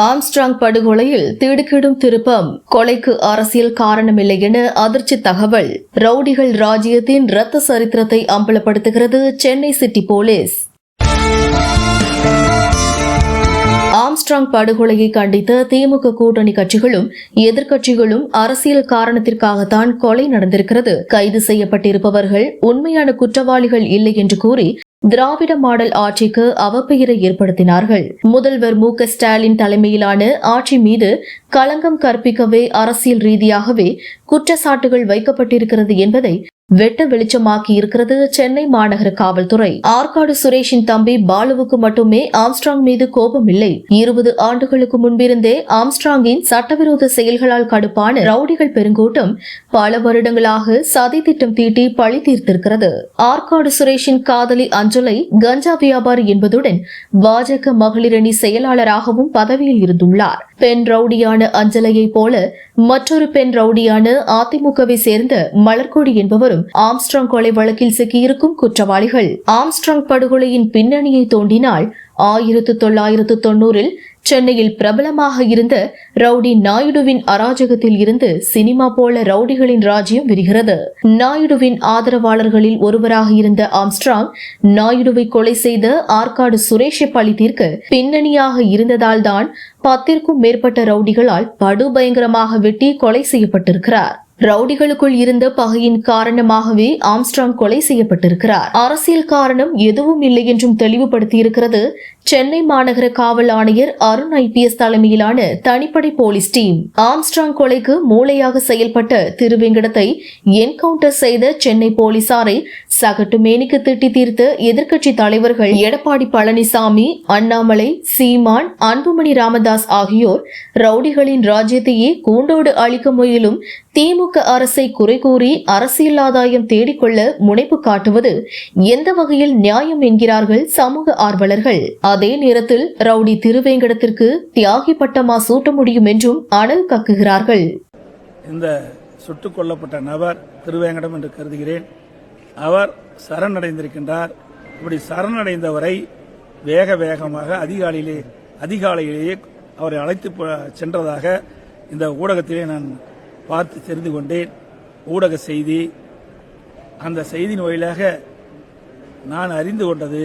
Armstrong படுகொலையில் திடுக்கிடும் திருப்பம், கொலைக்கு அரசியல் காரணமில்லை என அதிர்ச்சி தகவல். ரவுடிகள் ராஜ்யத்தின் இரத்த சரித்திரத்தை அம்பலப்படுத்துகிறது சென்னை சிட்டி போலீஸ். ஆம்ஸ்ட்ராங் படுகொலையை கண்டித்த திமுக கூட்டணி கட்சிகளும் எதிர்க்கட்சிகளும் அரசியல் காரணத்திற்காகத்தான் கொலை நடந்திருக்கிறது, கைது செய்யப்பட்டிருப்பவர்கள் உண்மையான குற்றவாளிகள் இல்லை என்று கூறி திராவிட மாடல் ஆட்சிக்கு அவப்பெயரை ஏற்படுத்தினார்கள். முதல்வர் மு.க.ஸ்டாலின் தலைமையிலான ஆட்சி மீது களங்கம் கற்பிக்கவே அரசியல் ரீதியாகவே குற்றச்சாட்டுகள் வைக்கப்பட்டிருக்கிறது என்பதை வெட்ட வெளிச்சமாக்கி இருக்கிறது சென்னை மாநகர காவல்துறை. ஆற்காடு சுரேஷின் தம்பி பாலுவுக்கு மட்டுமே ஆம்ஸ்ட்ராங் மீது கோபம் இல்லை. 20 ஆண்டுகளுக்கு முன்பிருந்தே ஆம்ஸ்ட்ராங்கின் சட்டவிரோத செயல்களால் கடுப்பான ரவுடிகள் பெருங்கூட்டம் பல வருடங்களாக சதி திட்டம் தீட்டி பழி தீர்த்திருக்கிறது. ஆற்காடு சுரேஷின் காதலி அஞ்சலை கஞ்சா வியாபாரி என்பதுடன் பாஜக மகளிரணி செயலாளராகவும் பதவியில் இருந்துள்ளார். பெண் ரவுடியான அஞ்சலையை போல மற்றொரு பெண் ரவுடியான அதிமுகவை சேர்ந்த மலர்கொடி என்பவரும் ஆம்ஸ்ட்ராங் கொலை வழக்கில் சிக்கியிருக்கும் குற்றவாளிகள். ஆம்ஸ்ட்ராங் படுகொலையின் பின்னணியை தோண்டினால் 1990இல் சென்னையில் பிரபலமாக இருந்த ரவுடி நாயுடுவின் அராஜகத்தில் இருந்து சினிமா போல ரவுடிகளின் ராஜ்யம் விரிகிறது. நாயுடுவின் ஆதரவாளர்களில் ஒருவராக இருந்த ஆம்ஸ்ட்ராங் நாயுடுவை கொலை செய்த ஆற்காடு சுரேஷை பழி தீர்க்க பின்னணியாக இருந்ததால் தான் 10க்கும் மேற்பட்ட ரவுடிகளால் படுபயங்கரமாக வெட்டி கொலை செய்யப்பட்டிருக்கிறார். ரவுடிகளுக்குள் இருந்த பகையின் காரணமாகவே ஆம்ஸ்ட்ராங் கொலை செய்யப்பட்டிருக்கிறார். அரசியல் காரணம் எதுவும் இல்லை என்றும் தெளிவுபடுத்தியிருக்கிறது சென்னை மாநகர காவல் ஆணையர் அருண் IPS தலைமையிலான தனிப்படை போலீஸ் டீம். ஆம்ஸ்ட்ராங் கொலைக்கு மூளையாக செயல்பட்ட திருவேங்கடத்தை என்கவுண்டர் செய்த சென்னை போலீசாரை சகட்டு மேனிக்கு திட்டி தீர்த்த எதிர்க்கட்சி தலைவர்கள் எடப்பாடி பழனிசாமி, அண்ணாமலை, சீமான், அன்புமணி ராமதாஸ் ஆகியோர் ரவுடிகளின் ராஜ்யத்தையே கூண்டோடு அழிக்க முயலும் திமுக அரசை குறை கூறி அரசியல் ஆதாயம் தேடிக்கொள்ள முனைப்பு காட்டுவது எந்த வகையில் நியாயம் என்கிறார்கள் சமூக ஆர்வலர்கள். அதே நேரத்தில் ரவுடி திருவேங்கடத்திற்கு தியாகி பட்டமா சூட்ட முடியும் என்றும் அனல் கக்குகிறார்கள். இந்த சுட்டுக் கொல்லப்பட்ட நபர் திருவேங்கடம் என்று கருதுகிறேன். அவர் சரணடைந்திருக்கின்றார். இப்படி சரணடைந்தவரை வேகமாக அதிகாலையிலேயே அவரை அழைத்து சென்றதாக இந்த ஊடகத்திலே நான் பார்த்து தெரிந்து கொண்டேன். ஊடக செய்தி, அந்த செய்தியின் வழியாக நான் அறிந்து கொண்டது,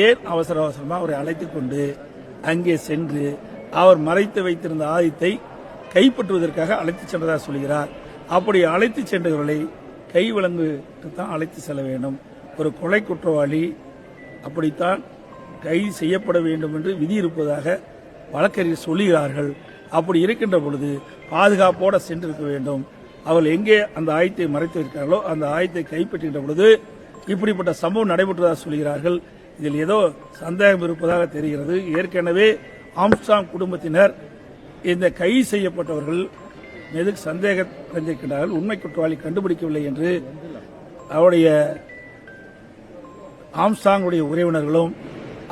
ஏன் அவசரமாக அவரை அழைத்துக் கொண்டு அங்கே சென்று அவர் மறைத்து வைத்திருந்த ஆயுதத்தை கைப்பற்றுவதற்காக அழைத்து சென்றதாக சொல்கிறார். அப்படி அழைத்து சென்றவர்களை கை விலங்குக்கு தான் அழைத்து செல்ல வேண்டும். ஒரு கொலை குற்றவாளி அப்படித்தான் கைது செய்யப்பட வேண்டும் என்று விதி இருப்பதாக வழக்கறிஞர் சொல்லுகிறார்கள். அப்படி இருக்கின்ற பொழுது பாதுகாப்போடு சென்றிருக்க வேண்டும். அவர்கள் எங்கே அந்த ஆயுதத்தை மறைத்து வைக்கிறார்களோ அந்த ஆயுதத்தை கைப்பற்றுகின்ற பொழுது இப்படிப்பட்ட சம்பவம் நடைபெற்றதாக சொல்கிறார்கள். இதில் ஏதோ சந்தேகம் இருப்பதாக தெரிகிறது. ஏற்கனவே ஆம்ஸ்ட்ராங் குடும்பத்தினர் இந்த கைது செய்யப்பட்டவர்கள் மீது சந்தேகம் அடைந்திருக்கிறார்கள். உண்மை குற்றவாளி கண்டுபிடிக்கவில்லை என்று அவருடைய ஆம்ஸ்ட்ராங்குடைய உறவினர்களும்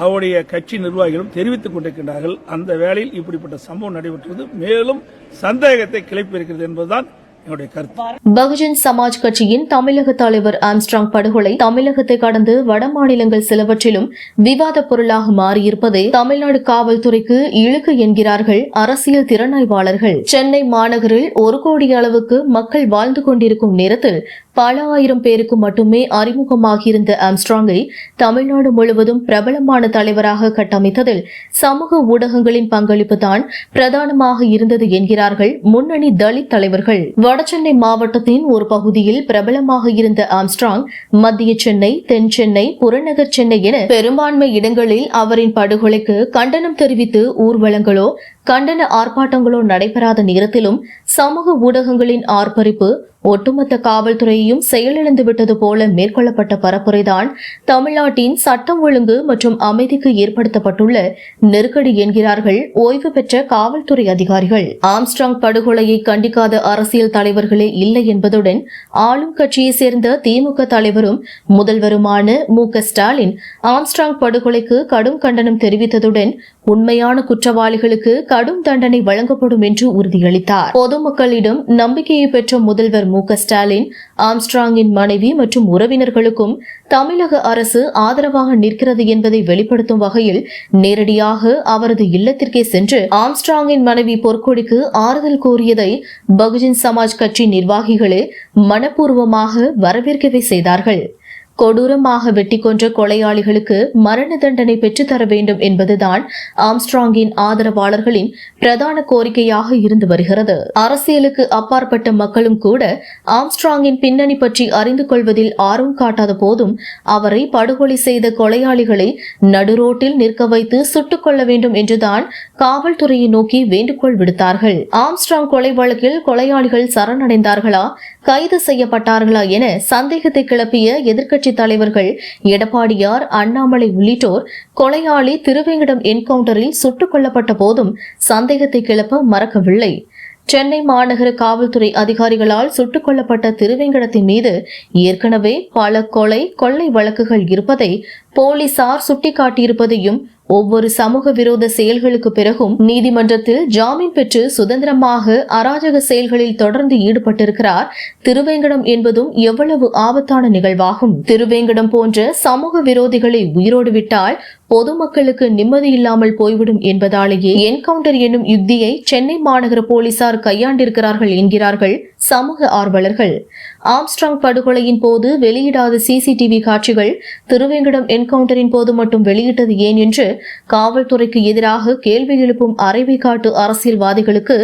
அவருடைய கட்சி நிர்வாகிகளும் தெரிவித்துக் கொண்டிருக்கின்றார்கள். அந்த வேளையில் இப்படிப்பட்ட சம்பவம் நடைபெற்றது மேலும் சந்தேகத்தை கிளப்பியிருக்கிறது என்பதுதான் என்னுடைய கருத்து. பகுஜன் சமாஜ் கட்சியின் தமிழக தலைவர் ஆம்ஸ்ட்ராங் படுகொலை தமிழகத்தை கடந்து வட மாநிலங்கள் சிலவற்றிலும் விவாத பொருளாக மாறியிருப்பதை தமிழ்நாடு காவல்துறைக்கு இழுக்கு என்கிறார்கள் அரசியல் திறனாய்வாளர்கள். சென்னை மாநகரில் 1 கோடி அளவுக்கு மக்கள் வாழ்ந்து கொண்டிருக்கும் நேரத்தில் பல ஆயிரம் பேருக்கு மட்டுமே அறிமுகமாகியிருந்த ஆம்ஸ்ட்ராங்கை தமிழ்நாடு முழுவதும் பிரபலமான தலைவராக கட்டமைத்ததில் சமூக ஊடகங்களின் பங்களிப்பு தான் பிரதானமாக இருந்தது என்கிறார்கள் முன்னணி தலித் தலைவர்கள். வடசென்னை மாவட்டத்தின் ஒரு பகுதியில் பிரபலமாக இருந்த ஆம்ஸ்ட்ராங் மத்திய சென்னை, தென் சென்னை, புறநகர் சென்னை என பெரும்பான்மை இடங்களில் அவரின் படுகொலைக்கு கண்டனம் தெரிவித்து ஊர்வலங்களோ கண்டன ஆர்ப்பாட்டங்களோ நடைபெறாத நேரத்திலும் சமூக ஊடகங்களின் ஆர்ப்பரிப்பு ஒட்டுமொத்த காவல்துறையையும் செயலிழந்து விட்டது போல மேற்கொள்ளப்பட்ட பரப்புரைதான் தமிழ்நாட்டின் சட்டம் ஒழுங்கு மற்றும் அமைதிக்கு ஏற்படுத்தப்பட்டுள்ள நெருக்கடி என்கிறார்கள் ஓய்வு பெற்ற காவல்துறை அதிகாரிகள். ஆம்ஸ்ட்ராங் படுகொலையை கண்டிக்காத அரசியல் தலைவர்களே இல்லை என்பதுடன் ஆளும் கட்சியை சேர்ந்த திமுக தலைவரும் முதல்வருமான மு.க.ஸ்டாலின் ஆம்ஸ்ட்ராங் படுகொலைக்கு கடும் கண்டனம் தெரிவித்ததுடன் உண்மையான குற்றவாளிகளுக்கு கடும் தண்டனை வழங்கப்படும் என்று உறுதியளித்தார். பொதுமக்களிடம் நம்பிக்கையை பெற்ற முதல்வர் மு.க. ஸ்டாலின் ஆம்ஸ்ட்ராங்கின் மனைவி மற்றும் உறவினர்களுக்கும் தமிழக அரசு ஆதரவாக நிற்கிறது என்பதை வெளிப்படுத்தும் வகையில் நேரடியாக அவரது இல்லத்திற்கே சென்று ஆம்ஸ்ட்ராங்கின் மனைவி பொற்கொடிக்கு ஆறுதல் கூறியதை பகுஜன் சமாஜ் கட்சி நிர்வாகிகளே மனப்பூர்வமாக வரவேற்கவே செய்தார்கள். கொடூரமாக வெட்டி கொன்ற கொலையாளிகளுக்கு மரண தண்டனை பெற்றுத்தர வேண்டும் என்பதுதான் ஆம்ஸ்ட்ராங்கின் ஆதரவாளர்களின் பிரதான கோரிக்கையாக இருந்து வருகிறது. அரசியலுக்கு அப்பாற்பட்ட மக்களும் கூட ஆம்ஸ்ட்ராங்கின் பின்னணி பற்றி அறிந்து கொள்வதில் ஆர்வம் காட்டாத போதும் அவரை படுகொலை செய்த கொலையாளிகளை நடுரோட்டில் நிற்க வைத்து சுட்டுக் கொள்ள வேண்டும் என்றுதான் காவல்துறையை நோக்கி வேண்டுகோள் விடுத்தார்கள். ஆம்ஸ்ட்ராங் கொலை வழக்கில் கொலையாளிகள் சரணடைந்தார்களா, கைது செய்யப்பட்டார்களா என சந்தேகத்தை கிளப்பிய எதிர்க்கட்சி தலைவர்கள் எடப்பாடியார், அண்ணாமலை உள்ளிட்டோர் கொலையாளி திருவேங்கடம் என்கவுண்டரில் சுட்டுக் கொல்லப்பட்ட போதும் சந்தேகத்தை கிளப்ப மறக்கவில்லை. சென்னை மாநகர காவல்துறை அதிகாரிகளால் சுட்டுக் கொல்லப்பட்ட திருவேங்கடத்தின் மீது ஏற்கனவே பல கொள்ளை வழக்குகள் இருப்பதை போலீசார் சுட்டிக்காட்டியிருப்பதையும் ஒவ்வொரு சமூக விரோத செயல்களுக்கு பிறகும் நீதிமன்றத்தில் ஜாமீன் பெற்று சுதந்திரமாக அராஜக செயல்களில் தொடர்ந்து ஈடுபட்டிருக்கிறார் திருவேங்கடம் என்பதும் எவ்வளவு ஆபத்தான நிகழ்வாகும். திருவேங்கடம் போன்ற சமூக விரோதிகளை உயிரோடு விட்டால் பொதுமக்களுக்கு நிம்மதி இல்லாமல் போய்விடும் என்பதாலேயே என்கவுண்டர் என்னும் யுக்தியை சென்னை மாநகர போலீசார் கையாண்டிருக்கிறார்கள் என்கிறார்கள் சமூக ஆர்வலர்கள். ஆம்ஸ்ட்ராங் படுகொலையின் போது வெளியிடாத சிசிடிவி காட்சிகள் திருவேங்கடம் என்கவுண்டரின் போது மட்டும் வெளியிட்டது ஏன் என்று காவல்துறைக்கு எதிராக கேள்வி எழுப்பும் அரைவைக்காட்டு அரசியல்வாதிகளுக்கு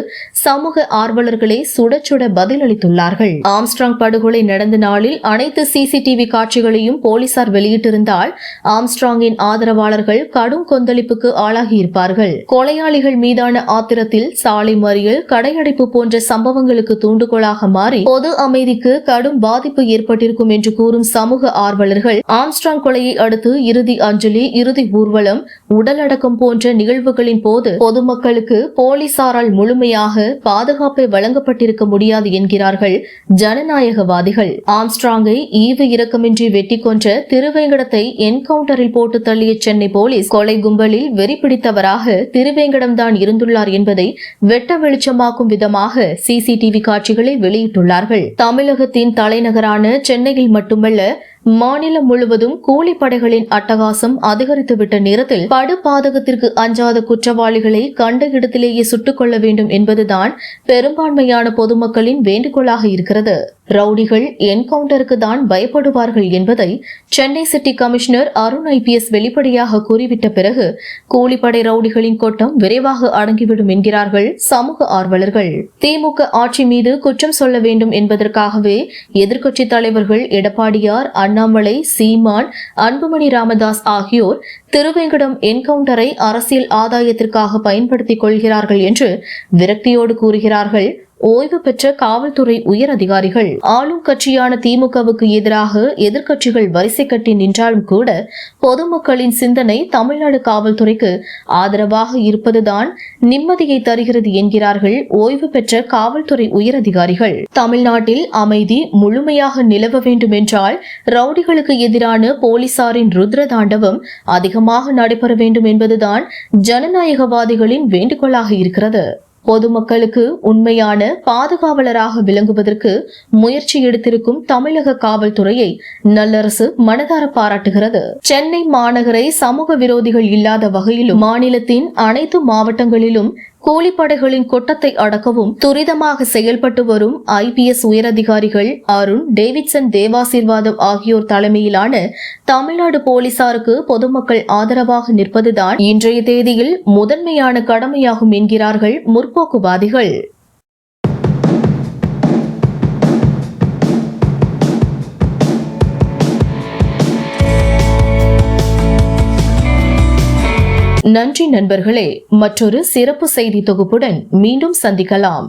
சமூக ஆர்வலர்களே சுட சுட பதிலளித்துள்ளார்கள். ஆம்ஸ்ட்ராங் படுகொலை நடந்த நாளில் அனைத்து சிசிடிவி காட்சிகளையும் போலீசார் வெளியிட்டிருந்தால் ஆம்ஸ்ட்ராங்கின் ஆதரவாளர்கள் கடும் கொந்தளிப்புக்கு ஆளாகியிருப்பார்கள். கொலையாளிகள் மீதான ஆத்திரத்தில் சாலை மறியல், கடையடைப்பு போன்ற சம்பவங்களுக்கு தூண்டுகோலாக மாறி பொது அமைதிக்கு கடும் பாதிப்பு ஏற்பட்டிருக்கும் என்று கூறும் சமூக ஆர்வலர்கள் ஆம்ஸ்ட்ராங் கொலையை அடுத்து இறுதி அஞ்சலி, இறுதி ஊர்வலம், உடலடக்கம் போன்ற நிகழ்வுகளின் போது பொதுமக்களுக்கு போலீசாரால் முழுமையாக பாதுகாப்பை வழங்கப்பட்டிருக்க முடியாது என்கிறார்கள் ஜனநாயகவாதிகள். ஆம்ஸ்ட்ராங்கை ஈவு இரக்கமின்றி வெட்டி கொன்ற திருவேங்கடத்தை என்கவுண்டரில் போட்டு தள்ளிய சென்னை போலீஸ் கொலை கும்பலில் வெறி பிடித்தவராக திருவேங்கடம் தான் இருந்துள்ளார் என்பதை வெட்ட வெளிச்சமாக்கும் விதமாக சிசிடிவி காட்சிகளை வெளியிட்டுள்ளார்கள். தமிழகத்தின் தலைநகரான சென்னையில் மட்டுமல்ல, மாநிலம் முழுவதும் கூலிப்படைகளின் அட்டகாசம் அதிகரித்துவிட்ட நேரத்தில் படுபாதகத்திற்கு அஞ்சாத குற்றவாளிகளை கண்ட இடத்திலேயே சுட்டுக் கொள்ள வேண்டும் என்பதுதான் பெரும்பான்மையான பொதுமக்களின் வேண்டுகோளாக இருக்கிறது. ரவுடிகள் என்கவுண்டருக்கு தான் பயப்படுவார்கள் என்பதை Chennai city commissioner Arun IPS வெளிப்படையாக கூறிவிட்ட பிறகு கூலிப்படை ரவுடிகளின் கொட்டம் விரைவாக அடங்கிவிடும் என்கிறார்கள் சமூக ஆர்வலர்கள். திமுக ஆட்சி மீது குற்றம் சொல்ல வேண்டும் என்பதற்காகவே எதிர்க்கட்சித் தலைவர்கள் எடப்பாடியார், அண்ணாமலை, சீமான், அன்புமணி ராமதாஸ் ஆகியோர் திருவேங்கடம் என்கவுண்டரை அரசியல் ஆதாயத்திற்காக பயன்படுத்திக் கொள்கிறார்கள் என்று விரக்தியோடு கூறுகிறார்கள் ஓய்வு பெற்ற காவல்துறை உயர் அதிகாரிகள். ஆளும் கட்சியான திமுகவுக்கு எதிராக எதிர்க்கட்சிகள் வரிசை கட்டி நின்றாலும் கூட பொதுமக்களின் சிந்தனை தமிழ்நாடு காவல்துறைக்கு ஆதரவாக இருப்பதுதான் நிம்மதியை தருகிறது என்கிறார்கள் ஓய்வு பெற்ற காவல்துறை உயர் அதிகாரிகள். தமிழ்நாட்டில் அமைதி முழுமையாக நிலவ வேண்டும் என்றால் ரவுடிகளுக்கு எதிரான போலீசாரின் ருத்ர தாண்டவம் அதிகமாக நடைபெற வேண்டும் என்பதுதான் ஜனநாயகவாதிகளின் வேண்டுகோளாக இருக்கிறது. பொதுமக்களுக்கு உண்மையான பாதுகாவலராக விளங்குவதற்கு முயற்சி எடுத்திருக்கும் தமிழக காவல்துறையை நல்லரசு மனதார பாராட்டுகிறது. சென்னை மாநகரை சமூக விரோதிகள் இல்லாத வகையிலும் மாநிலத்தின் அனைத்து மாவட்டங்களிலும் கூலிப்படைகளின் கொட்டத்தை அடக்கவும் துரிதமாக செயல்பட்டு வரும் IPS உயரதிகாரிகள் அருண், டேவிட்சன், தேவாசீர்வாதம் ஆகியோர் தலைமையிலான தமிழ்நாடு போலீசாருக்கு பொதுமக்கள் ஆதரவாக நிற்பதுதான் இன்றைய தேதியில் முதன்மையான கடமையாகும் என்கிறார்கள் முற்போக்குவாதிகள். நன்றி நண்பர்களே. மற்றொரு சிறப்பு செய்தி தொகுப்புடன் மீண்டும் சந்திக்கலாம்.